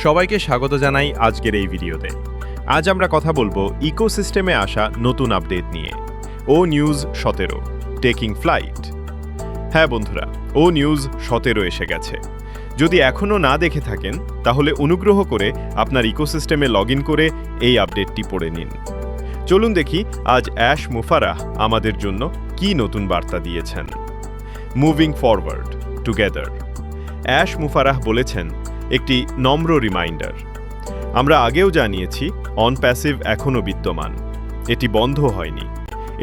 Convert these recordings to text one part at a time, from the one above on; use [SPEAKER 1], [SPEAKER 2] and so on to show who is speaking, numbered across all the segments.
[SPEAKER 1] সবাইকে স্বাগত জানাই আজকের এই ভিডিওতে। আজ আমরা কথা বলবো ইকোসিস্টেমে আসা নতুন আপডেট নিয়ে। ও নিউজ 17 টেকিং ফ্লাইট। হ্যাঁ বন্ধুরা, ও নিউজ 17 এসে গেছে। যদি এখনও না দেখে থাকেন তাহলে অনুগ্রহ করে আপনার ইকোসিস্টেমে লগ ইন করে এই আপডেটটি পড়ে নিন। চলুন দেখি আজ অ্যাশ মুফারাহ আমাদের জন্য কি নতুন বার্তা দিয়েছেন। Moving forward together. অ্যাশ মুফারাহ বলেছেন, একটি নম্র রিমাইন্ডার। আমরা আগেও জানিয়েছি অন প্যাসিভ এখনও বিদ্যমান, এটি বন্ধ হয়নি,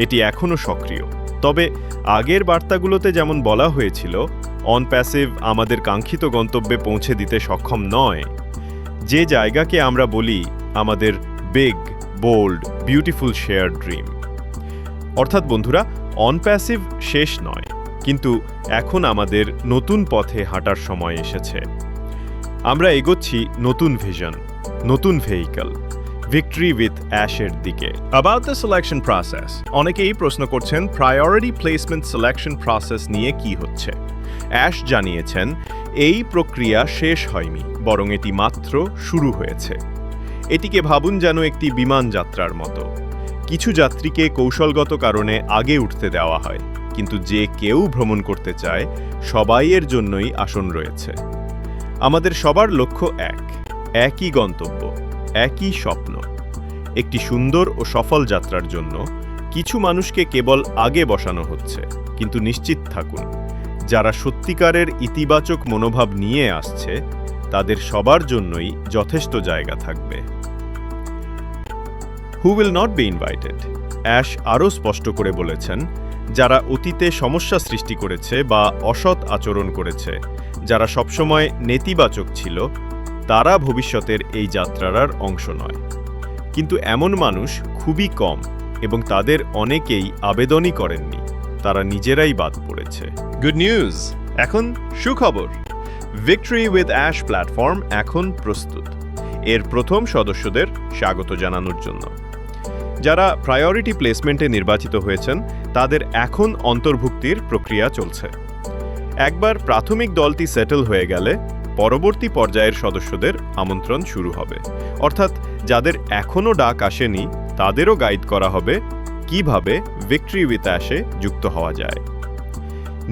[SPEAKER 1] এটি এখনও সক্রিয়। তবে আগের বার্তাগুলোতে যেমন বলা হয়েছিল, অন প্যাসিভ আমাদের কাঙ্ক্ষিত গন্তব্যে পৌঁছে দিতে সক্ষম নয়। যে জায়গাকে আমরা বলি আমাদের big, bold, beautiful share dream. অর্থাৎ বন্ধুরা, অন প্যাসিভ শেষ নয়, কিন্তু এখন আমাদের নতুন পথে হাঁটার সময় এসেছে। আমরা এগোচ্ছি নতুন ভিশন, নতুন ভেহিকল, ভিক্টরি উইথ অ্যাশের দিকে।
[SPEAKER 2] About the selection process, অনেকেই প্রশ্ন করছেন প্রায়োরিটি প্লেসমেন্ট সিলেকশন প্রসেস নিয়ে কি হচ্ছে। অ্যাশ জানিয়েছেন, এই প্রক্রিয়া শেষ হয়নি, বরং এটি মাত্র শুরু হয়েছে। এটিকে ভাবুন যেন একটি বিমান যাত্রার মতো। কিছু যাত্রীকে কৌশলগত কারণে আগে উঠতে দেওয়া হয়, কিন্তু যে কেউ ভ্রমণ করতে চায় সবাই এর জন্যই আসন রয়েছে। আমাদের সবার লক্ষ্য একই গন্তব্য, একই স্বপ্ন। একটি সুন্দর ও সফল যাত্রার জন্য কিছু মানুষকে কেবল আগে বসানো হচ্ছে, কিন্তু নিশ্চিত থাকুন, যারা সত্যিকারের ইতিবাচক মনোভাব নিয়ে আসছে তাদের সবার জন্যই যথেষ্ট জায়গা থাকবে। Who will not be invited? অ্যাশ আরও স্পষ্ট করে বলেছেন, যারা অতীতে সমস্যা সৃষ্টি করেছে বা অসৎ আচরণ করেছে, যারা সবসময় নেতিবাচক ছিল, তারা ভবিষ্যতের এই যাত্রার অংশ নয়। কিন্তু এমন মানুষ খুবই কম, এবং তাদের অনেকেই আবেদনই করেননি, তারা নিজেরাই বাদ পড়েছে।
[SPEAKER 1] Good news! এখন সুখবর। ভিক্টরি উইথ অ্যাশ প্ল্যাটফর্ম এখন প্রস্তুত এর প্রথম সদস্যদের স্বাগত জানানোর জন্য। যারা প্রায়োরিটি প্লেসমেন্টে নির্বাচিত হয়েছেন তাদের এখন অন্তর্ভুক্তির প্রক্রিয়া চলছে। একবার প্রাথমিক দলটি সেটেল হয়ে গেলে পরবর্তী পর্যায়ের সদস্যদের আমন্ত্রণ শুরু হবে। অর্থাৎ যাদের এখনও ডাক আসেনি তাদেরও গাইড করা হবে কিভাবে ভিক্টরি উইথ অ্যাশে যুক্ত হওয়া যায়।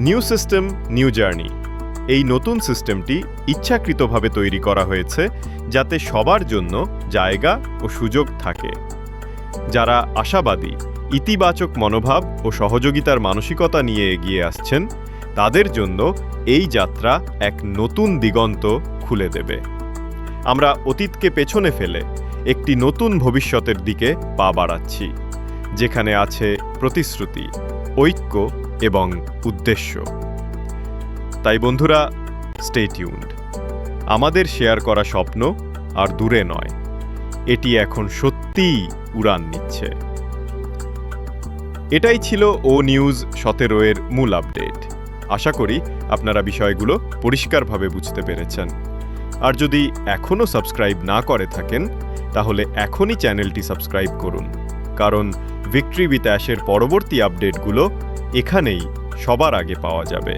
[SPEAKER 1] New system, new journey. এই নতুন সিস্টেমটি ইচ্ছাকৃতভাবে তৈরি করা হয়েছে যাতে সবার জন্য জায়গা ও সুযোগ থাকে। যারা আশাবাদী, ইতিবাচক মনোভাব ও সহযোগিতার মানসিকতা নিয়ে এগিয়ে আসছেন, তাদের জন্য এই যাত্রা এক নতুন দিগন্ত খুলে দেবে। আমরা অতীতকে পেছনে ফেলে একটি নতুন ভবিষ্যতের দিকে পা বাড়াচ্ছি, যেখানে আছে প্রতিশ্রুতি, ঐক্য এবং উদ্দেশ্য। তাই বন্ধুরা, স্টে টিউনড। আমাদের শেয়ার করা স্বপ্ন আর দূরে নয়, এটি এখন সত্যিই উড়ান নিচ্ছে। এটাই ছিল ও নিউজ 17 এর মূল আপডেট। আশা করি আপনারা বিষয়গুলো পরিষ্কারভাবে বুঝতে পেরেছেন। আর যদি এখনও সাবস্ক্রাইব না করে থাকেন তাহলে এখনই চ্যানেলটি সাবস্ক্রাইব করুন, কারণ ভিক্টরি উইথ অ্যাশের পরবর্তী আপডেটগুলো এখানেই সবার আগে পাওয়া যাবে।